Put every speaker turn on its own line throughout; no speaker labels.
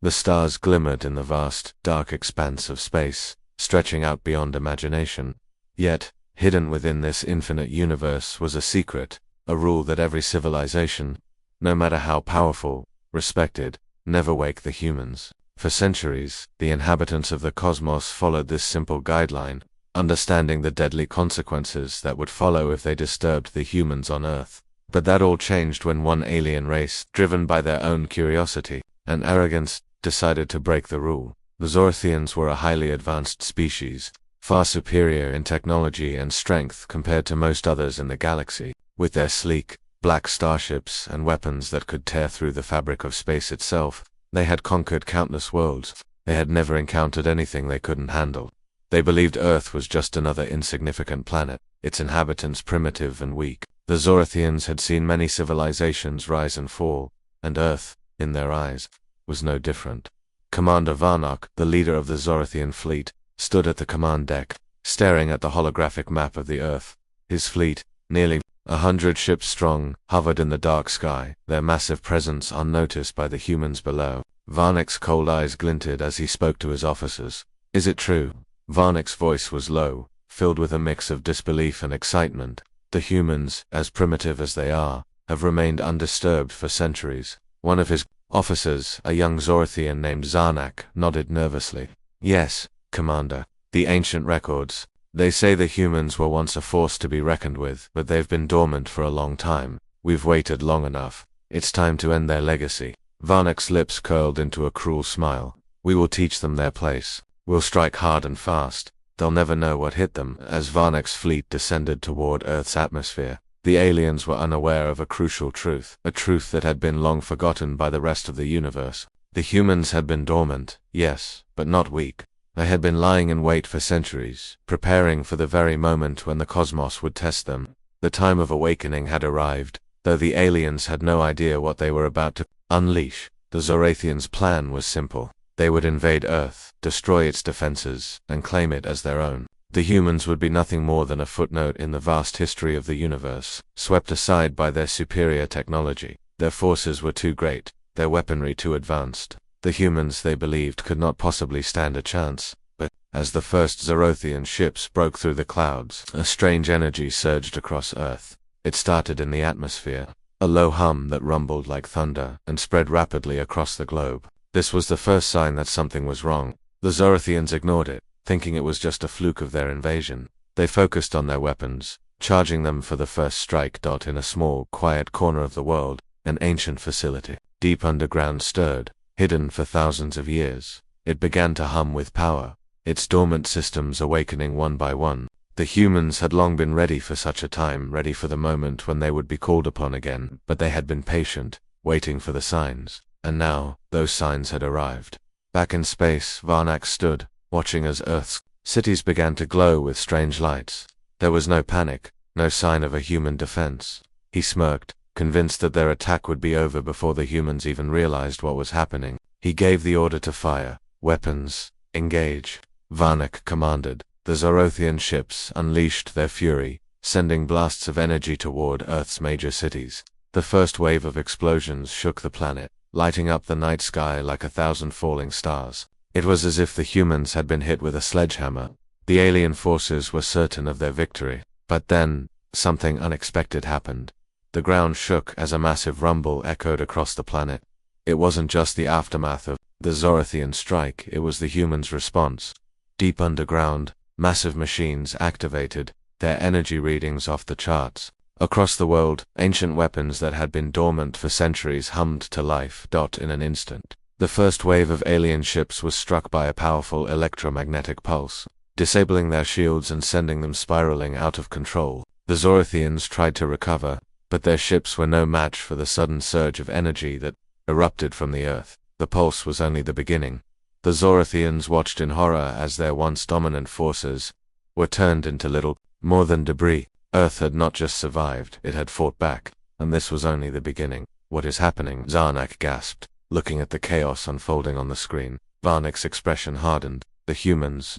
The stars glimmered in the vast, dark expanse of space, stretching out beyond imagination. Yet, hidden within this infinite universe was a secret, a rule that every civilization, no matter how powerful, respected, never wake the humans. For centuries, the inhabitants of the cosmos followed this simple guideline, understanding the deadly consequences that would follow if they disturbed the humans on Earth. But that all changed when one alien race, driven by their own curiosity and arrogance, decided to break the rule. The Zorthians were a highly advanced species, far superior in technology and strength compared to most others in the galaxy. With their sleek, black starships and weapons that could tear through the fabric of space itself, they had conquered countless worlds. They had never encountered anything they couldn't handle. They believed Earth was just another insignificant planet, its inhabitants primitive and weak. The Zorthians had seen many civilizations rise and fall, and Earth, in their eyes, was no different. Commander Varnock, the leader of the Zorthian fleet, stood at the command deck, staring at the holographic map of the Earth. His fleet, nearly 100 ships strong, hovered in the dark sky, their massive presence unnoticed by the humans below. Varnock's cold eyes glinted as he spoke to his officers. "Is it true?" Varnock's voice was low, filled with a mix of disbelief and excitement. "The humans, as primitive as they are, have remained undisturbed for centuries." One of his officers, a young Zorthian named Zarnak, nodded nervously. "Yes, Commander. The ancient records. They say the humans were once a force to be reckoned with, but they've been dormant for a long time. We've waited long enough. It's time to end their legacy." Varnock's lips curled into a cruel smile. "We will teach them their place. We'll strike hard and fast. They'll never know what hit them." As Varnock's fleet descended toward Earth's atmosphere, the aliens were unaware of a crucial truth, a truth that had been long forgotten by the rest of the universe. The humans had been dormant, yes, but not weak. They had been lying in wait for centuries, preparing for the very moment when the cosmos would test them. The time of awakening had arrived, though the aliens had no idea what they were about to unleash. The Zorathians' plan was simple. They would invade Earth, destroy its defenses, and claim it as their own. The humans would be nothing more than a footnote in the vast history of the universe, swept aside by their superior technology. Their forces were too great, their weaponry too advanced. The humans, they believed, could not possibly stand a chance. But, as the first Zorothian ships broke through the clouds, a strange energy surged across Earth. It started in the atmosphere, a low hum that rumbled like thunder, and spread rapidly across the globe. This was the first sign that something was wrong. The Zorothians ignored it, thinking it was just a fluke of their invasion. They focused on their weapons, charging them for the first strike. In a small, quiet corner of the world, an ancient facility, deep underground, stirred. Hidden for thousands of years, it began to hum with power, its dormant systems awakening one by one. The humans had long been ready for such a time, ready for the moment when they would be called upon again, but they had been patient, waiting for the signs. And now, those signs had arrived. Back in space, Varnock stood, watching as Earth's cities began to glow with strange lights. There was no panic, no sign of a human defense. He smirked, convinced that their attack would be over before the humans even realized what was happening. He gave the order to fire. "Weapons, engage." Varnock commanded. The Zorothian ships unleashed their fury, sending blasts of energy toward Earth's major cities. The first wave of explosions shook the planet, lighting up the night sky like 1,000 falling stars. It was as if the humans had been hit with a sledgehammer. The alien forces were certain of their victory. But then, something unexpected happened. The ground shook as a massive rumble echoed across the planet. It wasn't just the aftermath of the Zorothian strike, it was the humans' response. Deep underground, massive machines activated, their energy readings off the charts. Across the world, ancient weapons that had been dormant for centuries hummed to life. In an instant, the first wave of alien ships was struck by a powerful electromagnetic pulse, disabling their shields and sending them spiraling out of control. The Zorothians tried to recover, but their ships were no match for the sudden surge of energy that erupted from the Earth. The pulse was only the beginning. The Zorothians watched in horror as their once dominant forces were turned into little more than debris. Earth had not just survived, it had fought back, and this was only the beginning. "What is happening?" Zarnak gasped, looking at the chaos unfolding on the screen. Varnock's expression hardened. "The humans...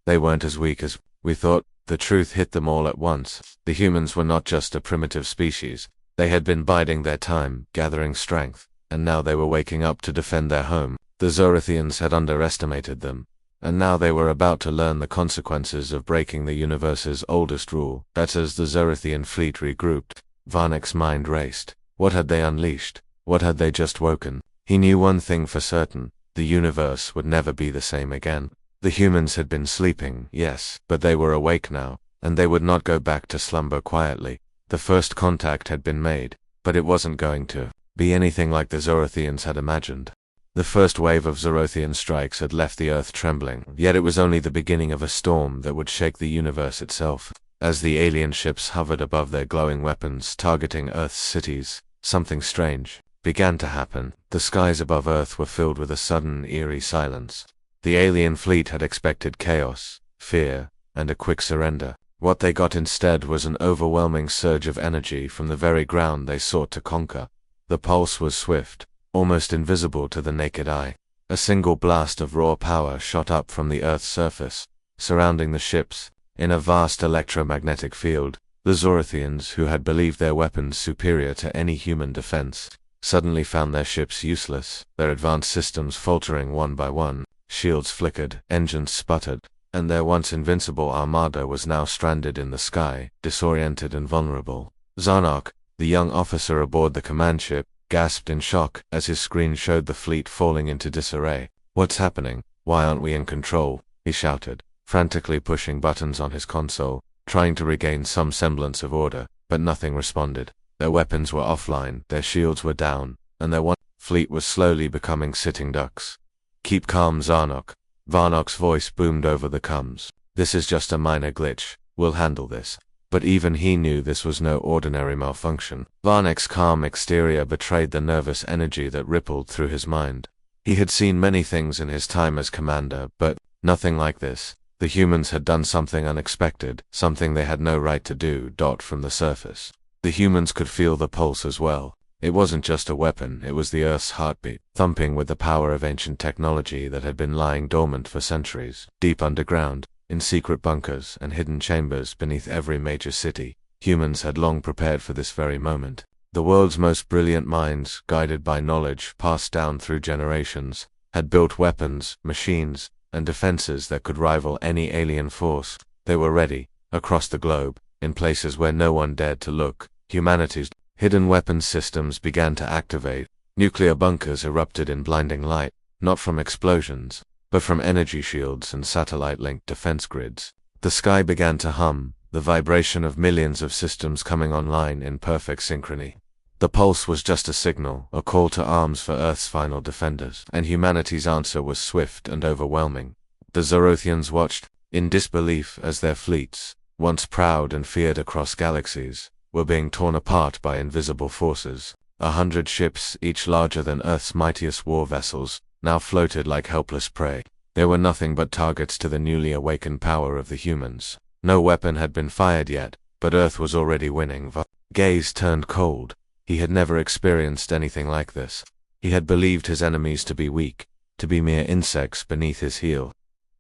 They weren't as weak as we thought." The truth hit them all at once. The humans were not just a primitive species. They had been biding their time, gathering strength. and now they were waking up to defend their home. The Zorathians had underestimated them, and now they were about to learn the consequences of breaking the universe's oldest rule. But as the Zorathian fleet regrouped, Varnak's mind raced. What had they unleashed? What had they just woken? He knew one thing for certain: the universe would never be the same again. The humans had been sleeping, yes, but they were awake now, and they would not go back to slumber quietly. The first contact had been made, but it wasn't going to be anything like the Zorathians had imagined. The first wave of Zorothian strikes had left the Earth trembling, yet it was only the beginning of a storm that would shake the universe itself. As the alien ships hovered above their glowing weapons targeting Earth's cities, something strange began to happen. The skies above Earth were filled with a sudden, eerie silence. The alien fleet had expected chaos, fear, and a quick surrender. What they got instead was an overwhelming surge of energy from the very ground they sought to conquer. The pulse was swift, almost invisible to the naked eye. A single blast of raw power shot up from the Earth's surface, surrounding the ships. In a vast electromagnetic field, the Zorathians, who had believed their weapons superior to any human defense, suddenly found their ships useless, their advanced systems faltering one by one. Shields flickered, engines sputtered, and their once invincible armada was now stranded in the sky, disoriented and vulnerable. Zarnok, the young officer aboard the command ship, gasped in shock as his screen showed the fleet falling into disarray. "What's happening? Why aren't we in control?" he shouted, frantically pushing buttons on his console, trying to regain some semblance of order, but nothing responded. Their weapons were offline, their shields were down, and their one fleet was slowly becoming sitting ducks. "Keep calm, Zarnok." Varnok's voice boomed over the comms. "This is just a minor glitch. We'll handle this." But even he knew this was no ordinary malfunction. Varnak's calm exterior betrayed the nervous energy that rippled through his mind. He had seen many things in his time as commander, but nothing like this. The humans had done something unexpected, something they had no right to do. From the surface, the humans could feel the pulse as well. It wasn't just a weapon, it was the Earth's heartbeat, thumping with the power of ancient technology that had been lying dormant for centuries. Deep underground, in secret bunkers and hidden chambers beneath every major city, humans had long prepared for this very moment. The world's most brilliant minds, guided by knowledge passed down through generations, had built weapons, machines, and defenses that could rival any alien force. They were ready, across the globe, in places where no one dared to look. Humanity's hidden weapons systems began to activate. Nuclear bunkers erupted in blinding light, not from explosions, but from energy shields and satellite-linked defense grids. The sky began to hum, the vibration of millions of systems coming online in perfect synchrony. The pulse was just a signal, a call to arms for Earth's final defenders, and humanity's answer was swift and overwhelming. The Zorothians watched, in disbelief, as their fleets, once proud and feared across galaxies, were being torn apart by invisible forces. 100 ships, each larger than Earth's mightiest war vessels, now floated like helpless prey. They were nothing but targets to the newly awakened power of the humans. No weapon had been fired yet, but Earth was already winning. Gaze turned cold. He had never experienced anything like this. He had believed his enemies to be weak, to be mere insects beneath his heel.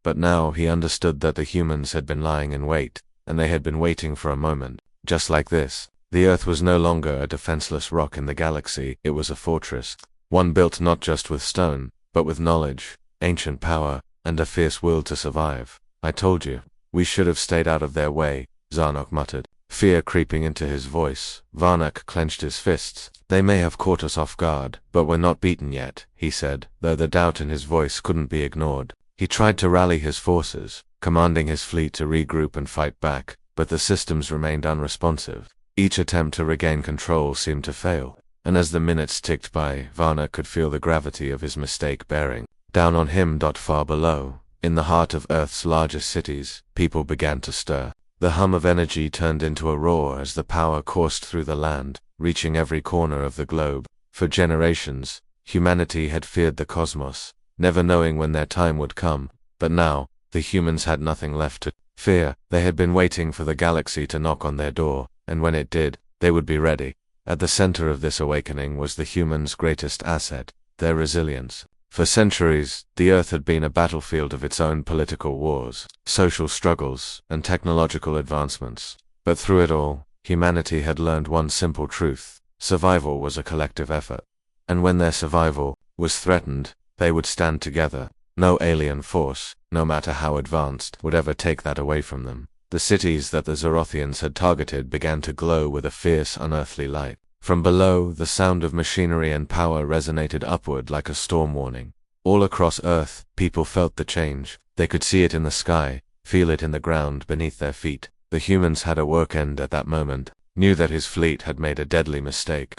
But now he understood that the humans had been lying in wait, and they had been waiting for a moment, just like this. The Earth was no longer a defenseless rock in the galaxy, it was a fortress, one built not just with stone, but with knowledge, ancient power, and a fierce will to survive. "I told you, we should have stayed out of their way," Zarnok muttered, fear creeping into his voice. Varnak clenched his fists. "They may have caught us off guard, but we're not beaten yet," he said, though the doubt in his voice couldn't be ignored. He tried to rally his forces, commanding his fleet to regroup and fight back, but the systems remained unresponsive. Each attempt to regain control seemed to fail, and as the minutes ticked by, Varnak could feel the gravity of his mistake bearing down on him. Far below, in the heart of Earth's largest cities, people began to stir. The hum of energy turned into a roar as the power coursed through the land, reaching every corner of the globe. For generations, humanity had feared the cosmos, never knowing when their time would come, but now, the humans had nothing left to fear. They had been waiting for the galaxy to knock on their door, and when it did, they would be ready. At the center of this awakening was the humans' greatest asset, their resilience. For centuries, the Earth had been a battlefield of its own political wars, social struggles, and technological advancements. But through it all, humanity had learned one simple truth: survival was a collective effort. and when their survival was threatened, they would stand together. No alien force, no matter how advanced, would ever take that away from them. The cities that the Zorothians had targeted began to glow with a fierce, unearthly light. From below, the sound of machinery and power resonated upward like a storm warning. All across Earth, people felt the change. They could see it in the sky, feel it in the ground beneath their feet. The humans had Awakens at that moment, knew that his fleet had made a deadly mistake.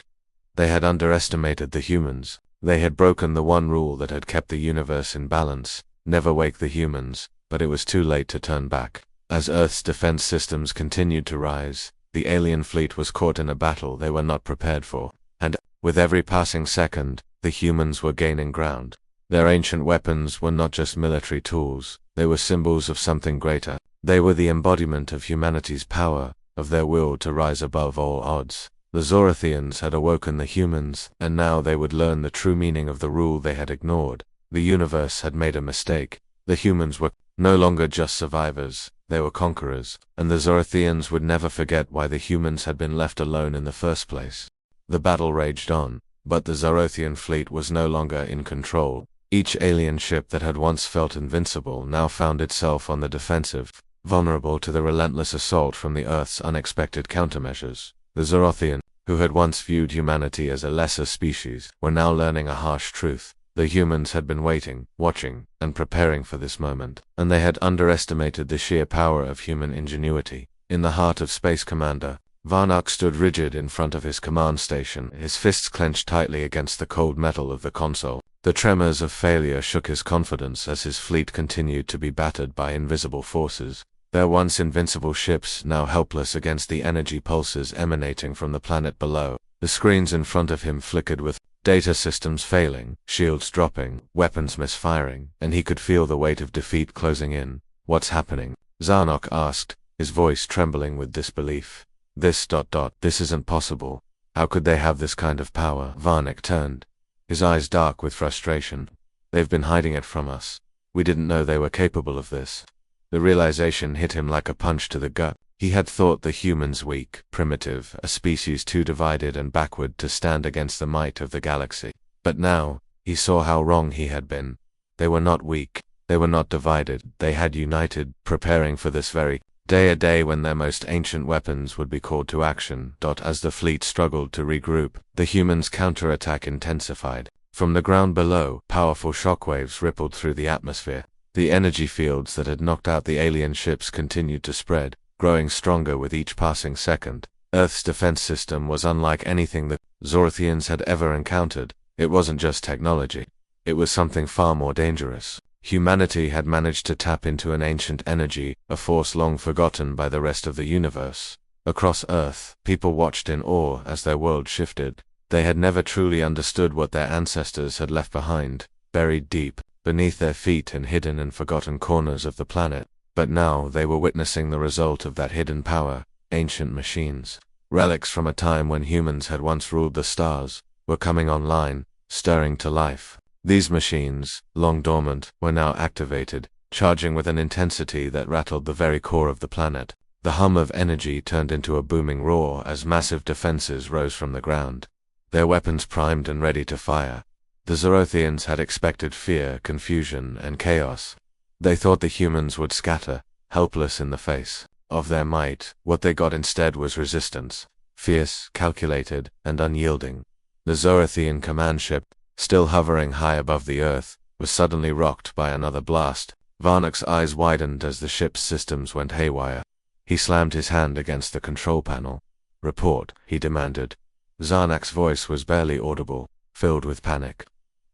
They had underestimated the humans. They had broken the one rule that had kept the universe in balance: never wake the humans, but it was too late to turn back. As Earth's defense systems continued to rise, the alien fleet was caught in a battle they were not prepared for, and, with every passing second, the humans were gaining ground. Their ancient weapons were not just military tools, they were symbols of something greater. They were the embodiment of humanity's power, of their will to rise above all odds. The Zorothians had awoken the humans, and now they would learn the true meaning of the rule they had ignored. The universe had made a mistake. The humans were no longer just survivors, they were conquerors, and the Zorothians would never forget why the humans had been left alone in the first place. The battle raged on, but the Zorothian fleet was no longer in control. Each alien ship that had once felt invincible now found itself on the defensive, vulnerable to the relentless assault from the Earth's unexpected countermeasures. The Zorothian, who had once viewed humanity as a lesser species, were now learning a harsh truth. The humans had been waiting, watching, and preparing for this moment, and they had underestimated the sheer power of human ingenuity. In the heart of Space Commander, Varnock stood rigid in front of his command station, his fists clenched tightly against the cold metal of the console. The tremors of failure shook his confidence as his fleet continued to be battered by invisible forces. Their once invincible ships now helpless against the energy pulses emanating from the planet below. The screens in front of him flickered with data systems failing, shields dropping, weapons misfiring, and he could feel the weight of defeat closing in. "What's happening?" Zarnock asked, his voice trembling with disbelief. This isn't possible. How could they have this kind of power?" Varnock turned, his eyes dark with frustration. "They've been hiding it from us. We didn't know they were capable of this." The realization hit him like a punch to the gut. He had thought the humans weak, primitive, a species too divided and backward to stand against the might of the galaxy. But now, he saw how wrong he had been. They were not weak, they were not divided, they had united, preparing for this very day, a day when their most ancient weapons would be called to action. As the fleet struggled to regroup, the humans' counterattack intensified. From the ground below, powerful shockwaves rippled through the atmosphere. The energy fields that had knocked out the alien ships continued to spread, growing stronger with each passing second. Earth's defense system was unlike anything the Zorothians had ever encountered. It wasn't just technology. It was something far more dangerous. Humanity had managed to tap into an ancient energy, a force long forgotten by the rest of the universe. Across Earth, people watched in awe as their world shifted. They had never truly understood what their ancestors had left behind, buried deep beneath their feet and hidden in forgotten corners of the planet. But now they were witnessing the result of that hidden power. Ancient machines, relics from a time when humans had once ruled the stars, were coming online, stirring to life. These machines, long dormant, were now activated, charging with an intensity that rattled the very core of the planet. The hum of energy turned into a booming roar as massive defenses rose from the ground, their weapons primed and ready to fire. The Zorothians had expected fear, confusion, and chaos. They thought the humans would scatter, helpless in the face of their might. What they got instead was resistance, fierce, calculated, and unyielding. The Zorothian command ship, still hovering high above the Earth, was suddenly rocked by another blast. Varnock's eyes widened as the ship's systems went haywire. He slammed his hand against the control panel. "Report," he demanded. Zarnock's voice was barely audible, filled with panic.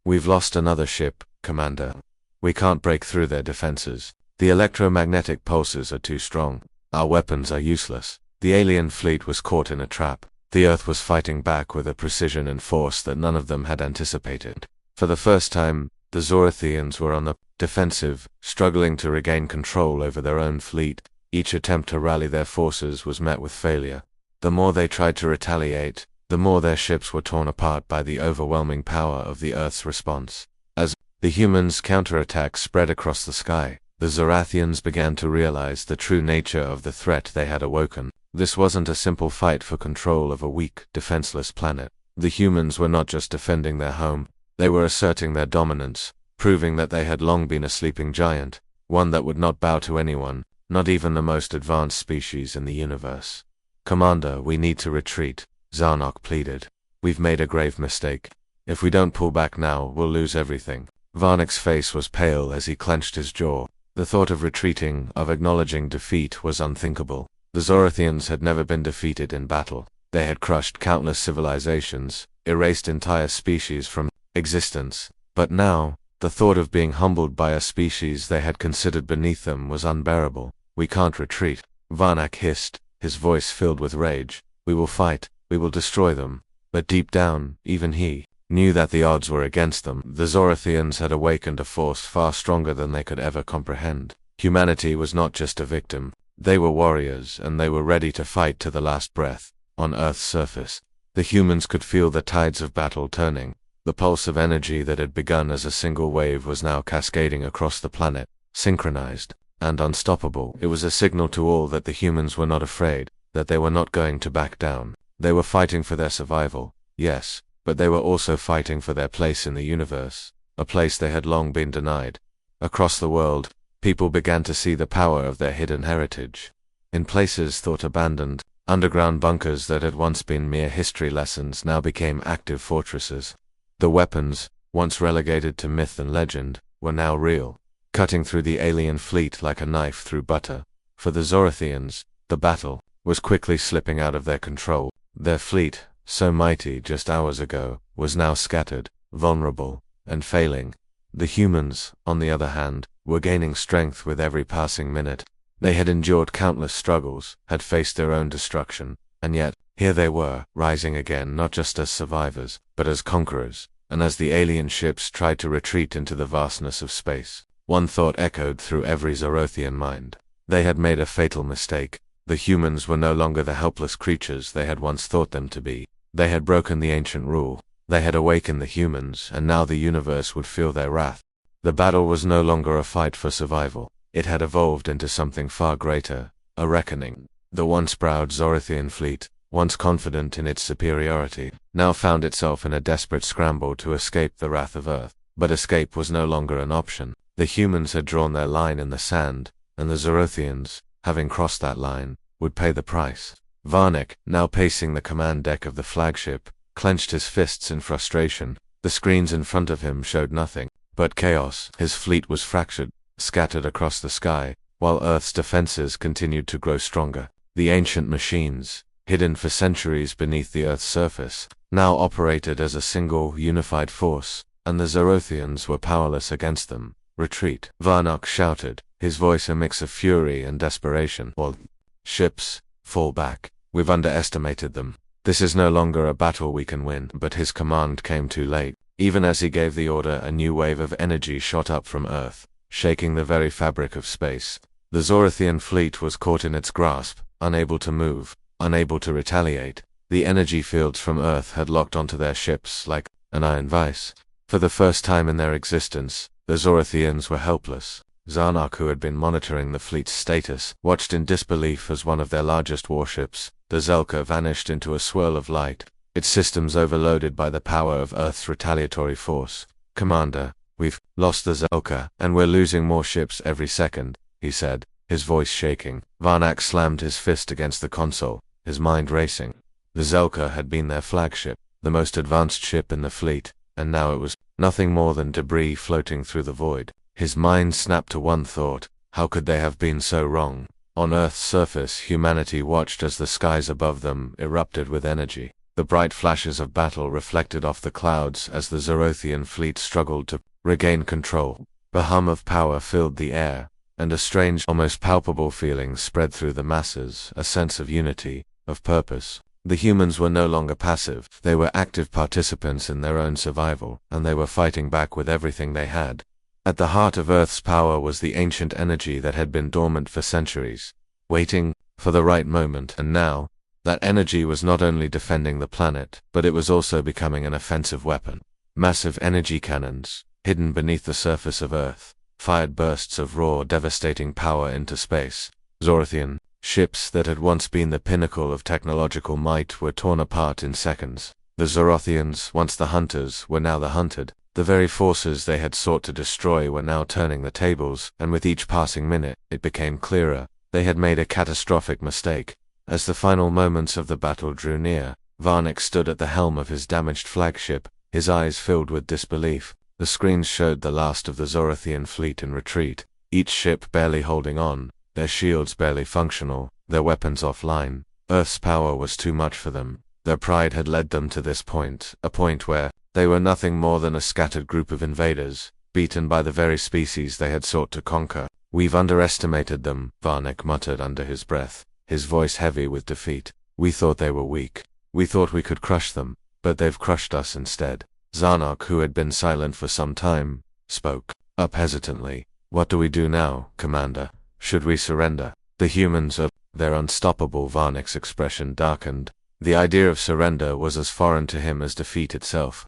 "We've lost another ship, Commander. We can't break through their defenses. The electromagnetic pulses are too strong. Our weapons are useless." The alien fleet was caught in a trap. The Earth was fighting back with a precision and force that none of them had anticipated. For the first time, the Zorothians were on the defensive, struggling to regain control over their own fleet. Each attempt to rally their forces was met with failure. The more they tried to retaliate, the more their ships were torn apart by the overwhelming power of the Earth's response. As the humans' counterattack spread across the sky, the Zorothians began to realize the true nature of the threat they had awoken. This wasn't a simple fight for control of a weak, defenseless planet. The humans were not just defending their home, they were asserting their dominance, proving that they had long been a sleeping giant, one that would not bow to anyone, not even the most advanced species in the universe. "Commander, we need to retreat," Zarnok pleaded. "We've made a grave mistake. If we don't pull back now, we'll lose everything." Varnak's face was pale as he clenched his jaw. The thought of retreating, of acknowledging defeat, was unthinkable. The Zorathians had never been defeated in battle. They had crushed countless civilizations, erased entire species from existence. But now, the thought of being humbled by a species they had considered beneath them was unbearable. "We can't retreat," Varnak hissed, his voice filled with rage. "We will fight, we will destroy them." But deep down, even he knew that the odds were against them. The Zorathians had awakened a force far stronger than they could ever comprehend. Humanity was not just a victim. They were warriors, and they were ready to fight to the last breath. On Earth's surface, the humans could feel the tides of battle turning. The pulse of energy that had begun as a single wave was now cascading across the planet, synchronized and unstoppable. It was a signal to all that the humans were not afraid, that they were not going to back down. They were fighting for their survival, yes, but they were also fighting for their place in the universe, a place they had long been denied. Across the world, people began to see the power of their hidden heritage. In places thought abandoned, underground bunkers that had once been mere history lessons now became active fortresses. The weapons, once relegated to myth and legend, were now real, cutting through the alien fleet like a knife through butter. For the Zorathians, the battle was quickly slipping out of their control. Their fleet, so mighty just hours ago, was now scattered, vulnerable, and failing. The humans, on the other hand, were gaining strength with every passing minute. They had endured countless struggles, had faced their own destruction, and yet, here they were, rising again not just as survivors, but as conquerors. And as the alien ships tried to retreat into the vastness of space, one thought echoed through every Zorothian mind. They had made a fatal mistake. The humans were no longer the helpless creatures they had once thought them to be. They had broken the ancient rule. They had awakened the humans, and now the universe would feel their wrath. The battle was no longer a fight for survival. It had evolved into something far greater, a reckoning. The once proud Zorathian fleet, once confident in its superiority, now found itself in a desperate scramble to escape the wrath of Earth. But escape was no longer an option. The humans had drawn their line in the sand, and the Zorothians, having crossed that line, would pay the price. Varnak, now pacing the command deck of the flagship, clenched his fists in frustration. The screens in front of him showed nothing but chaos. His fleet was fractured, scattered across the sky, while Earth's defenses continued to grow stronger. The ancient machines, hidden for centuries beneath the Earth's surface, now operated as a single, unified force, and the Zorothians were powerless against them. "Retreat," Varnak shouted, his voice a mix of fury and desperation. "All ships, fall back. We've underestimated them. This is no longer a battle we can win." But his command came too late. Even as he gave the order, a new wave of energy shot up from Earth, shaking the very fabric of space. The Zorathian fleet was caught in its grasp, unable to move, unable to retaliate. The energy fields from Earth had locked onto their ships like an iron vice. For the first time in their existence, the Zorathians were helpless. Zarnok, who had been monitoring the fleet's status, watched in disbelief as one of their largest warships, the Zelka, vanished into a swirl of light, its systems overloaded by the power of Earth's retaliatory force. "Commander, we've lost the Zelka, and we're losing more ships every second," he said, his voice shaking. Varnak slammed his fist against the console, his mind racing. The Zelka had been their flagship, the most advanced ship in the fleet, and now it was nothing more than debris floating through the void. His mind snapped to one thought: how could they have been so wrong? On Earth's surface, humanity watched as the skies above them erupted with energy. The bright flashes of battle reflected off the clouds as the Zorothian fleet struggled to regain control. The hum of power filled the air, and a strange, almost palpable feeling spread through the masses, a sense of unity, of purpose. The humans were no longer passive. They were active participants in their own survival, and they were fighting back with everything they had. At the heart of Earth's power was the ancient energy that had been dormant for centuries, waiting for the right moment. And now, that energy was not only defending the planet, but it was also becoming an offensive weapon. Massive energy cannons, hidden beneath the surface of Earth, fired bursts of raw, devastating power into space. Zorathian ships that had once been the pinnacle of technological might were torn apart in seconds. The Zorothians, once the hunters, were now the hunted. The very forces they had sought to destroy were now turning the tables, and with each passing minute, it became clearer. They had made a catastrophic mistake. As the final moments of the battle drew near, Varnik stood at the helm of his damaged flagship, his eyes filled with disbelief. The screens showed the last of the Zorothian fleet in retreat, each ship barely holding on, their shields barely functional, their weapons offline. Earth's power was too much for them. Their pride had led them to this point, a point where they were nothing more than a scattered group of invaders, beaten by the very species they had sought to conquer. "We've underestimated them," Varnik muttered under his breath, his voice heavy with defeat. "We thought they were weak. We thought we could crush them, but they've crushed us instead." Zarnok, who had been silent for some time, spoke up hesitantly. "What do we do now, Commander? Should we surrender? The humans are... They're unstoppable." Varnik's expression darkened. The idea of surrender was as foreign to him as defeat itself.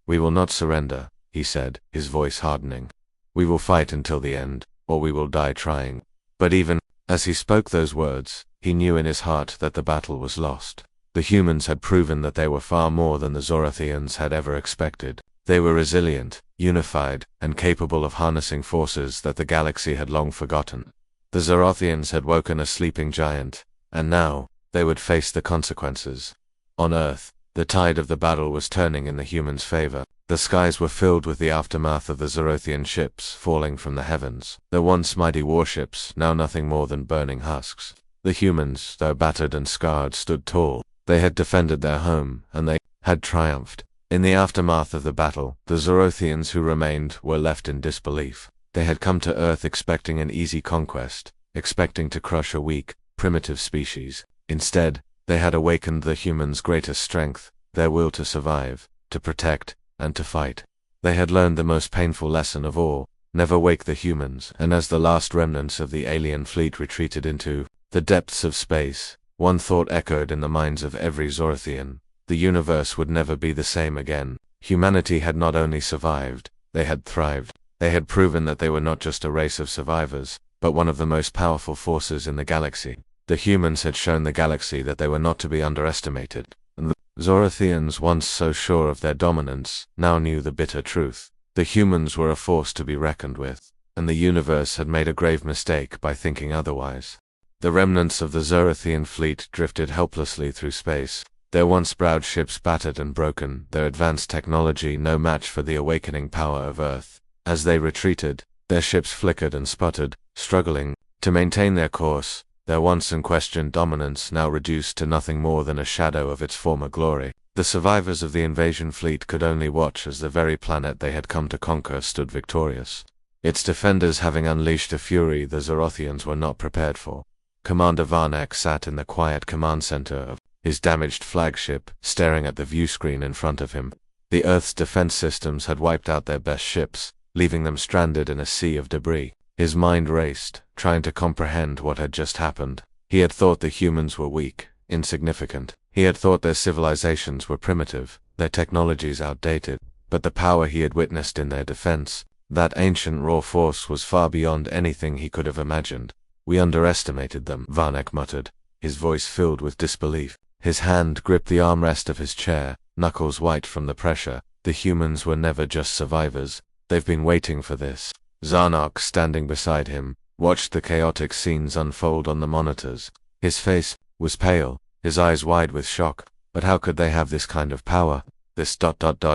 "We will not surrender," he said, his voice hardening. "We will fight until the end, or we will die trying." But even as he spoke those words, he knew in his heart that the battle was lost. The humans had proven that they were far more than the Zorothians had ever expected. They were resilient, unified, and capable of harnessing forces that the galaxy had long forgotten. The Zorothians had woken a sleeping giant, and now they would face the consequences. On Earth, the tide of the battle was turning in the humans' favor. The skies were filled with the aftermath of the Zorothian ships falling from the heavens. The once mighty warships, now nothing more than burning husks. The humans, though battered and scarred, stood tall. They had defended their home, and they had triumphed. In the aftermath of the battle, the Zorothians who remained were left in disbelief. They had come to Earth expecting an easy conquest, expecting to crush a weak, primitive species. Instead, they had awakened the humans' greatest strength, their will to survive, to protect, and to fight. They had learned the most painful lesson of all: never wake the humans. And as the last remnants of the alien fleet retreated into the depths of space, one thought echoed in the minds of every Zorothian: the universe would never be the same again. Humanity had not only survived, they had thrived. They had proven that they were not just a race of survivors, but one of the most powerful forces in the galaxy. The humans had shown the galaxy that they were not to be underestimated, and the Zorothians, once so sure of their dominance, now knew the bitter truth. The humans were a force to be reckoned with, and the universe had made a grave mistake by thinking otherwise. The remnants of the Zorothian fleet drifted helplessly through space, their once proud ships battered and broken, their advanced technology no match for the awakening power of Earth. As they retreated, their ships flickered and sputtered, struggling to maintain their course, their once unquestioned dominance now reduced to nothing more than a shadow of its former glory. The survivors of the invasion fleet could only watch as the very planet they had come to conquer stood victorious, its defenders having unleashed a fury the Zorothians were not prepared for. Commander Varnik sat in the quiet command center of his damaged flagship, staring at the viewscreen in front of him. The Earth's defense systems had wiped out their best ships, leaving them stranded in a sea of debris. His mind raced, trying to comprehend what had just happened. He had thought the humans were weak, insignificant. He had thought their civilizations were primitive, their technologies outdated. But the power he had witnessed in their defense, that ancient raw force, was far beyond anything he could have imagined. "We underestimated them," Varnik muttered, his voice filled with disbelief. His hand gripped the armrest of his chair, knuckles white from the pressure. "The humans were never just survivors. They've been waiting for this." Zarnok, standing beside him, watched the chaotic scenes unfold on the monitors. His face was pale, his eyes wide with shock. "But how could they have this kind of power? This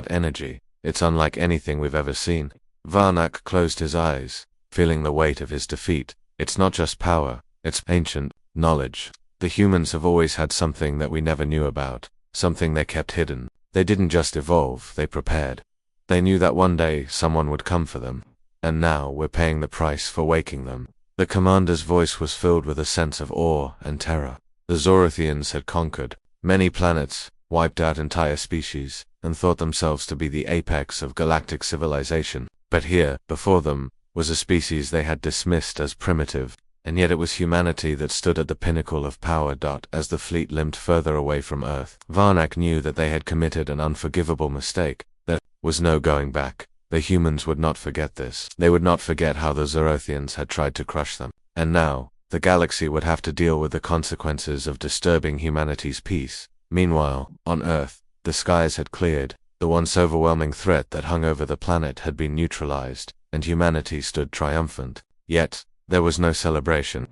energy? It's unlike anything we've ever seen." Varnik closed his eyes, feeling the weight of his defeat. "It's not just power, it's ancient knowledge. The humans have always had something that we never knew about, something they kept hidden. They didn't just evolve, they prepared. They knew that one day someone would come for them. And now we're paying the price for waking them." The commander's voice was filled with a sense of awe and terror. The Zorothians had conquered many planets, wiped out entire species, and thought themselves to be the apex of galactic civilization. But here, before them, was a species they had dismissed as primitive, and yet it was humanity that stood at the pinnacle of power. As the fleet limped further away from Earth, Varnik knew that they had committed an unforgivable mistake. There was no going back. The humans would not forget this. They would not forget how the Zorothians had tried to crush them. And now, the galaxy would have to deal with the consequences of disturbing humanity's peace. Meanwhile, on Earth, The skies had cleared, the once overwhelming threat that hung over the planet had been neutralized, and humanity stood triumphant. Yet, there was no celebration.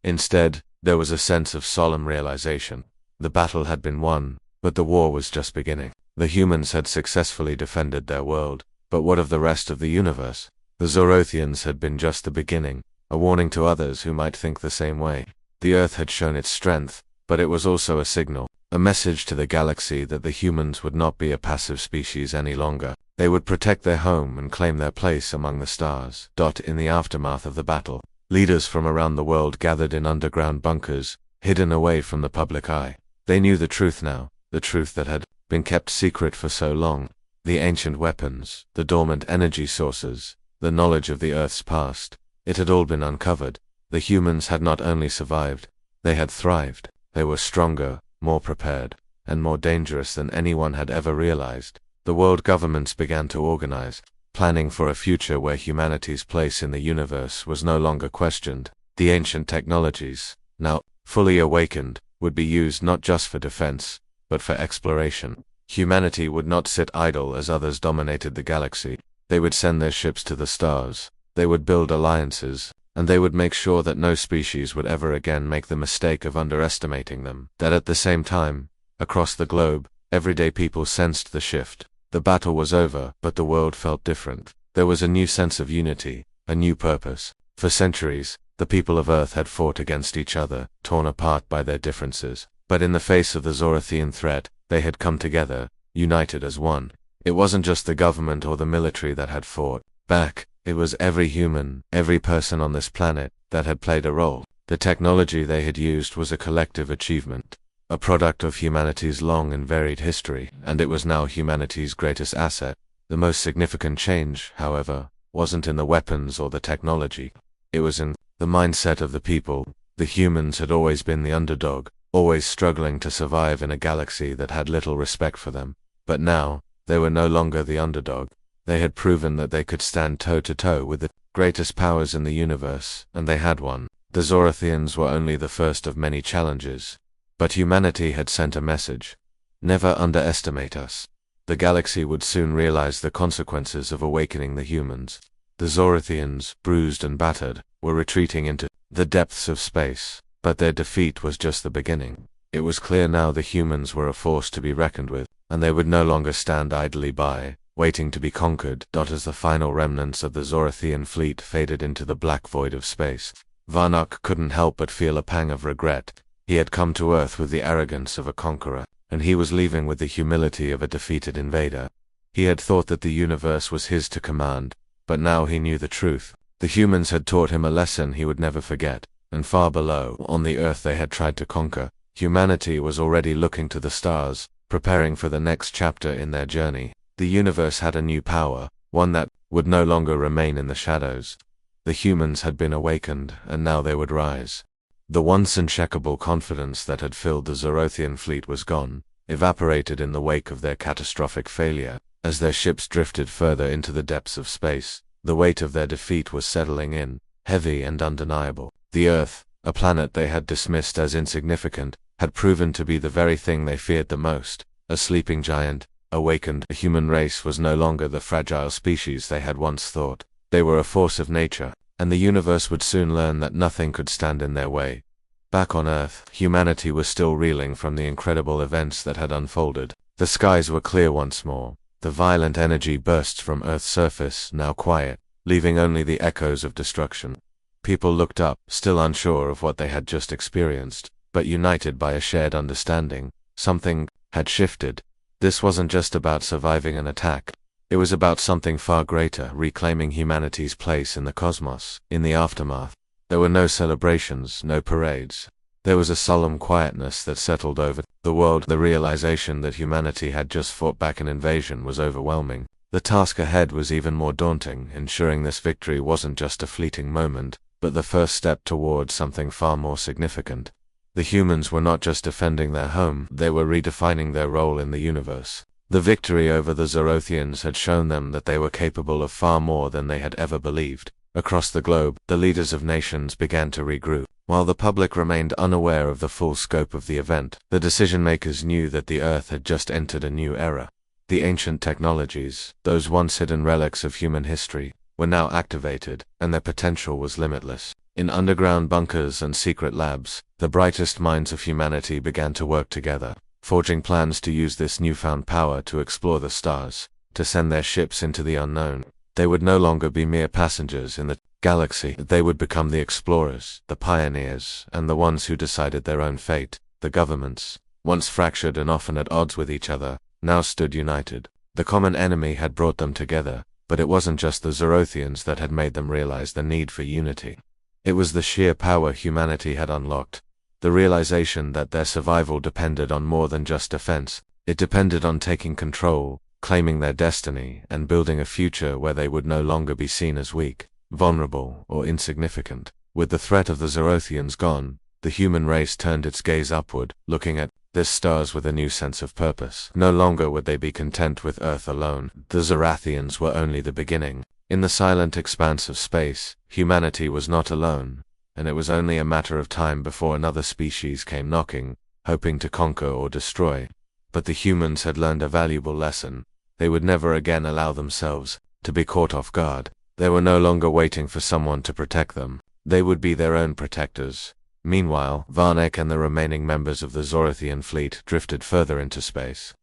Instead, there was a sense of solemn realization. The battle had been won, but the war was just beginning. The humans had successfully defended their world, but what of the rest of the universe? The Zorothians had been just the beginning, a warning to others who might think the same way. The Earth had shown its strength, but it was also a signal, a message to the galaxy that the humans would not be a passive species any longer. They would protect their home and claim their place among the stars. In the aftermath of the battle, leaders from around the world gathered in underground bunkers, hidden away from the public eye. They knew the truth now, the truth that had been kept secret for so long. The ancient weapons, the dormant energy sources, the knowledge of the Earth's past, it had all been uncovered. The humans had not only survived, they had thrived. They were stronger, more prepared, and more dangerous than anyone had ever realized. The world governments began to organize, planning for a future where humanity's place in the universe was no longer questioned. The ancient technologies, now fully awakened, would be used not just for defense, but for exploration. Humanity would not sit idle as others dominated the galaxy. They would send their ships to the stars, they would build alliances, and they would make sure that no species would ever again make the mistake of underestimating them. That at the same time, across the globe, everyday people sensed the shift. The battle was over, but the world felt different. There was a new sense of unity, a new purpose. For centuries, the people of Earth had fought against each other, torn apart by their differences. But in the face of the Zorothian threat, they had come together, united as one. It wasn't just the government or the military that had fought back. It was every human, every person on this planet, that had played a role. The technology they had used was a collective achievement, a product of humanity's long and varied history, and it was now humanity's greatest asset. The most significant change, however, wasn't in the weapons or the technology. It was in the mindset of the people. The humans had always been the underdog, always struggling to survive in a galaxy that had little respect for them. But now, they were no longer the underdog. They had proven that they could stand toe-to-toe with the greatest powers in the universe, and they had won. The Zorothians were only the first of many challenges. But humanity had sent a message. Never underestimate us. The galaxy would soon realize the consequences of awakening the humans. The Zorothians, bruised and battered, were retreating into the depths of space, but their defeat was just the beginning. It was clear now the humans were a force to be reckoned with, and they would no longer stand idly by, waiting to be conquered. As the final remnants of the Zorothian fleet faded into the black void of space, Varnock couldn't help but feel a pang of regret. He had come to Earth with the arrogance of a conqueror, and he was leaving with the humility of a defeated invader. He had thought that the universe was his to command, but now he knew the truth. The humans had taught him a lesson he would never forget, and far below, on the Earth they had tried to conquer, humanity was already looking to the stars, preparing for the next chapter in their journey. The universe had a new power, one that would no longer remain in the shadows. The humans had been awakened, and now they would rise. The once unshakable confidence that had filled the Zorothian fleet was gone, evaporated in the wake of their catastrophic failure. As their ships drifted further into the depths of space, the weight of their defeat was settling in, heavy and undeniable. The Earth, a planet they had dismissed as insignificant, had proven to be the very thing they feared the most, a sleeping giant. Awakened, the human race was no longer the fragile species they had once thought. They were a force of nature, and the universe would soon learn that nothing could stand in their way. Back on Earth, humanity was still reeling from the incredible events that had unfolded. The skies were clear once more. The violent energy burst from Earth's surface, now quiet, leaving only the echoes of destruction. People looked up, still unsure of what they had just experienced, but united by a shared understanding. Something had shifted. This wasn't just about surviving an attack. It was about something far greater, reclaiming humanity's place in the cosmos. In the aftermath, there were no celebrations, no parades. There was a solemn quietness that settled over the world. The realization that humanity had just fought back an invasion was overwhelming. The task ahead was even more daunting, ensuring this victory wasn't just a fleeting moment, but the first step towards something far more significant. The humans were not just defending their home, they were redefining their role in the universe. The victory over the Zorothians had shown them that they were capable of far more than they had ever believed. Across the globe, the leaders of nations began to regroup. While the public remained unaware of the full scope of the event, the decision-makers knew that the Earth had just entered a new era. The ancient technologies, those once hidden relics of human history, were now activated, and their potential was limitless. In underground bunkers and secret labs, the brightest minds of humanity began to work together, forging plans to use this newfound power to explore the stars, to send their ships into the unknown. They would no longer be mere passengers in the galaxy. They would become the explorers, the pioneers, and the ones who decided their own fate. The governments, once fractured and often at odds with each other, now stood united. The common enemy had brought them together, but it wasn't just the Zorothians that had made them realize the need for unity. It was the sheer power humanity had unlocked, the realization that their survival depended on more than just defense. It depended on taking control, claiming their destiny, and building a future where they would no longer be seen as weak, vulnerable, or insignificant. With the threat of the Zorothians gone, the human race turned its gaze upward, looking at the stars with a new sense of purpose. No longer would they be content with Earth alone. The Zorathians were only the beginning. In the silent expanse of space, humanity was not alone, and it was only a matter of time before another species came knocking, hoping to conquer or destroy. But the humans had learned a valuable lesson. They would never again allow themselves to be caught off guard. They were no longer waiting for someone to protect them. They would be their own protectors. Meanwhile, Varnek and the remaining members of the Zorothian fleet drifted further into space,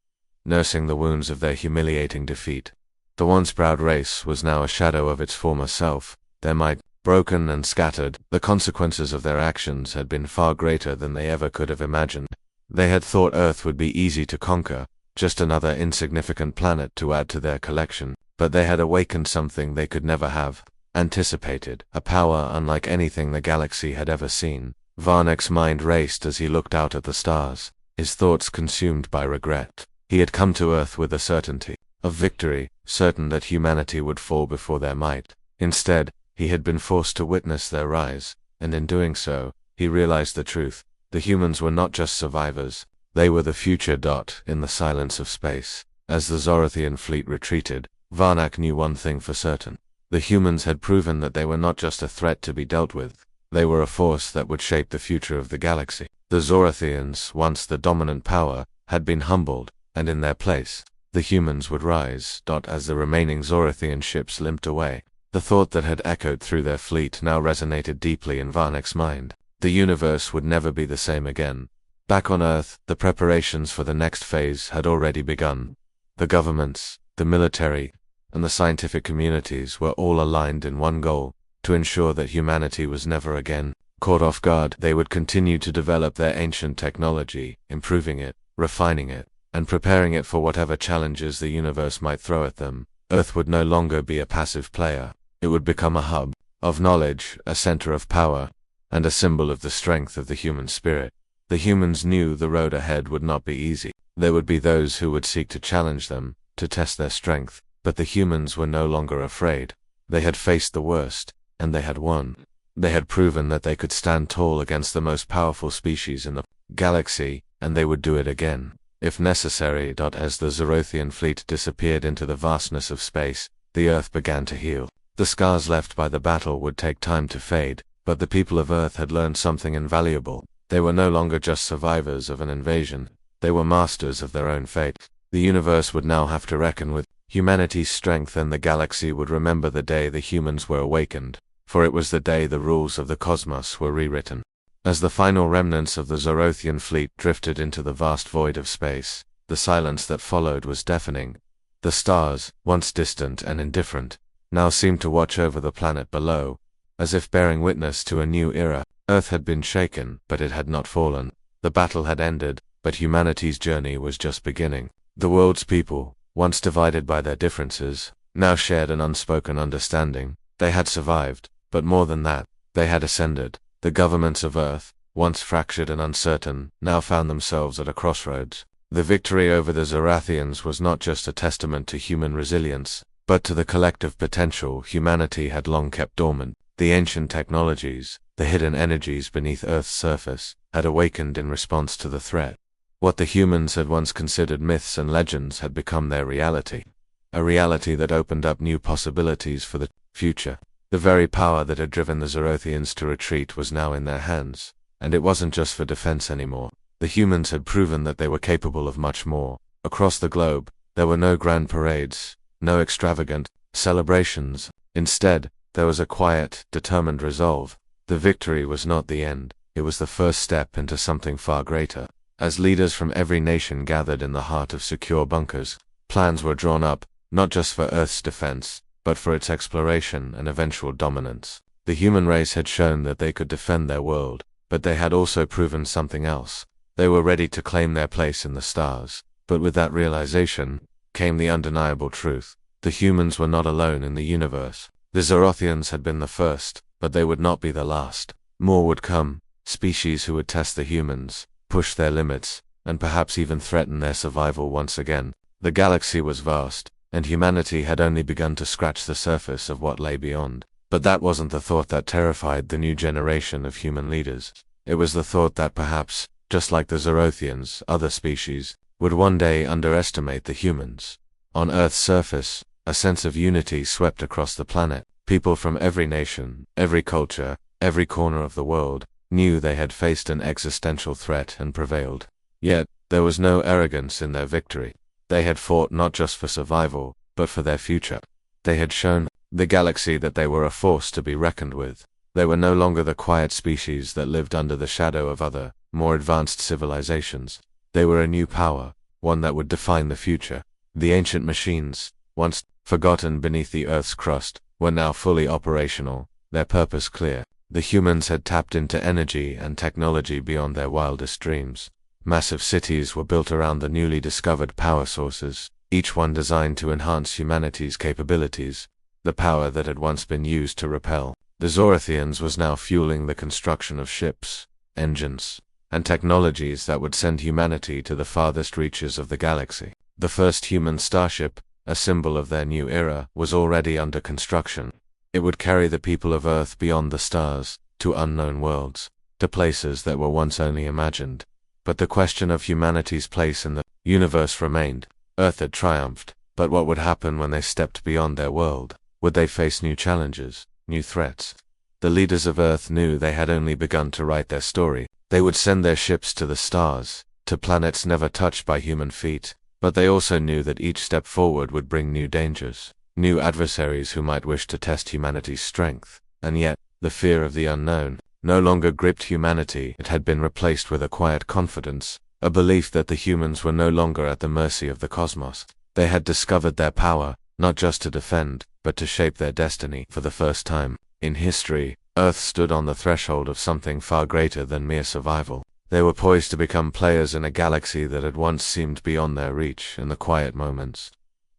nursing the wounds of their humiliating defeat. The once proud race was now a shadow of its former self, their might broken and scattered. The consequences of their actions had been far greater than they ever could have imagined. They had thought Earth would be easy to conquer, just another insignificant planet to add to their collection, but they had awakened something they could never have anticipated, a power unlike anything the galaxy had ever seen. Varnek's mind raced as he looked out at the stars, his thoughts consumed by regret. He had come to Earth with a certainty of victory, certain that humanity would fall before their might. Instead, he had been forced to witness their rise, and in doing so, he realized the truth. The humans were not just survivors, they were the future. In the silence of space, as the Zorothian fleet retreated, Varnek knew one thing for certain. The humans had proven that they were not just a threat to be dealt with. They were a force that would shape the future of the galaxy. The Zorothians, once the dominant power, had been humbled, and in their place, the humans would rise. As the remaining Zorothian ships limped away, the thought that had echoed through their fleet now resonated deeply in Varnek's mind. The universe would never be the same again. Back on Earth, the preparations for the next phase had already begun. The governments, the military, and the scientific communities were all aligned in one goal: to ensure that humanity was never again caught off guard. They would continue to develop their ancient technology, improving it, refining it, and preparing it for whatever challenges the universe might throw at them. Earth would no longer be a passive player. It would become a hub of knowledge, a center of power, and a symbol of the strength of the human spirit. The humans knew the road ahead would not be easy. There would be those who would seek to challenge them, to test their strength, but the humans were no longer afraid. They had faced the worst, and they had won. They had proven that they could stand tall against the most powerful species in the galaxy, and they would do it again, if necessary. As the Zorothian fleet disappeared into the vastness of space, the Earth began to heal. The scars left by the battle would take time to fade, but the people of Earth had learned something invaluable. They were no longer just survivors of an invasion. They were masters of their own fate. The universe would now have to reckon with humanity's strength, and the galaxy would remember the day the humans were awakened, for it was the day the rules of the cosmos were rewritten. As the final remnants of the Zorothian fleet drifted into the vast void of space, the silence that followed was deafening. The stars, once distant and indifferent, now seemed to watch over the planet below, as if bearing witness to a new era. Earth had been shaken, but it had not fallen. The battle had ended, but humanity's journey was just beginning. The world's people, once divided by their differences, now shared an unspoken understanding. They had survived, but more than that, they had ascended. The governments of Earth, once fractured and uncertain, now found themselves at a crossroads. The victory over the Zorathians was not just a testament to human resilience, but to the collective potential humanity had long kept dormant. The ancient technologies, the hidden energies beneath Earth's surface, had awakened in response to the threat. What the humans had once considered myths and legends had become their reality. A reality that opened up new possibilities for the future. The very power that had driven the Zerothians to retreat was now in their hands, and it wasn't just for defense anymore. The humans had proven that they were capable of much more. Across the globe, there were no grand parades, no extravagant celebrations. Instead, there was a quiet, determined resolve. The victory was not the end, it was the first step into something far greater. As leaders from every nation gathered in the heart of secure bunkers, plans were drawn up, not just for Earth's defense, but for its exploration and eventual dominance. The human race had shown that they could defend their world, but they had also proven something else. They were ready to claim their place in the stars. But with that realization came the undeniable truth. The humans were not alone in the universe. The Zerothians had been the first, but they would not be the last. More would come, species who would test the humans, push their limits, and perhaps even threaten their survival once again. The galaxy was vast, and humanity had only begun to scratch the surface of what lay beyond. But that wasn't the thought that terrified the new generation of human leaders. It was the thought that perhaps, just like the Zerothians, other species would one day underestimate the humans. On Earth's surface, a sense of unity swept across the planet. People from every nation, every culture, every corner of the world knew they had faced an existential threat and prevailed. Yet, there was no arrogance in their victory. They had fought not just for survival, but for their future. They had shown the galaxy that they were a force to be reckoned with. They were no longer the quiet species that lived under the shadow of other, more advanced civilizations. They were a new power, one that would define the future. The ancient machines, once forgotten beneath the Earth's crust, were now fully operational, their purpose clear. The humans had tapped into energy and technology beyond their wildest dreams. Massive cities were built around the newly discovered power sources, each one designed to enhance humanity's capabilities, the power that had once been used to repel. The Zerothians was now fueling the construction of ships, engines, and technologies that would send humanity to the farthest reaches of the galaxy. The first human starship, a symbol of their new era, was already under construction. It would carry the people of Earth beyond the stars, to unknown worlds, to places that were once only imagined. But the question of humanity's place in the universe remained. Earth had triumphed, but what would happen when they stepped beyond their world? Would they face new challenges, new threats? The leaders of Earth knew they had only begun to write their story. They would send their ships to the stars, to planets never touched by human feet, but they also knew that each step forward would bring new dangers, new adversaries who might wish to test humanity's strength. And yet, the fear of the unknown no longer gripped humanity. It had been replaced with a quiet confidence, a belief that the humans were no longer at the mercy of the cosmos. They had discovered their power, not just to defend, but to shape their destiny. For the first time in history, Earth stood on the threshold of something far greater than mere survival. They were poised to become players in a galaxy that had once seemed beyond their reach. In the quiet moments,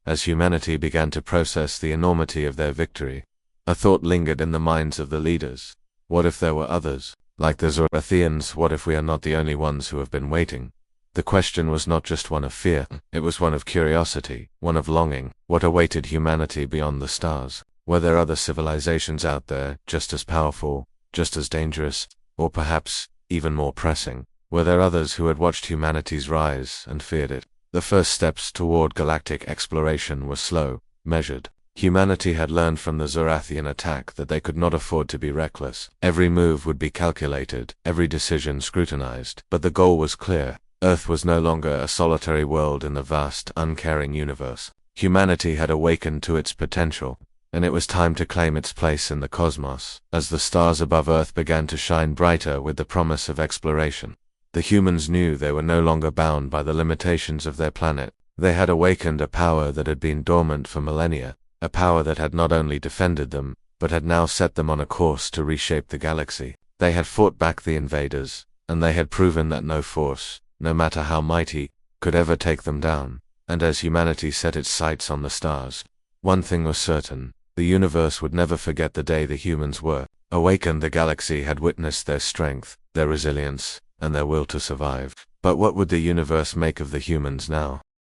as humanity began to process the enormity of their victory, a thought lingered in the minds of the leaders. What if there were others? Like the Zerothians, what if we are not the only ones who have been waiting? The question was not just one of fear, it was one of curiosity, one of longing. What awaited humanity beyond the stars? Were there other civilizations out there, just as powerful, just as dangerous, or perhaps even more pressing? Were there others who had watched humanity's rise and feared it? The first steps toward galactic exploration were slow, measured. Humanity had learned from the Zerathian attack that they could not afford to be reckless. Every move would be calculated, every decision scrutinized. But the goal was clear. Earth was no longer a solitary world in the vast, uncaring universe. Humanity had awakened to its potential, and it was time to claim its place in the cosmos. As the stars above Earth began to shine brighter with the promise of exploration, the humans knew they were no longer bound by the limitations of their planet. They had awakened a power that had been dormant for millennia, a power that had not only defended them, but had now set them on a course to reshape the galaxy. They had fought back the invaders, and they had proven that no force, no matter how mighty, could ever take them down. And as humanity set its sights on the stars, one thing was certain: the universe would never forget the day the humans were awakened. The galaxy had witnessed their strength, their resilience, and their will to survive. But what would the universe make of the humans now?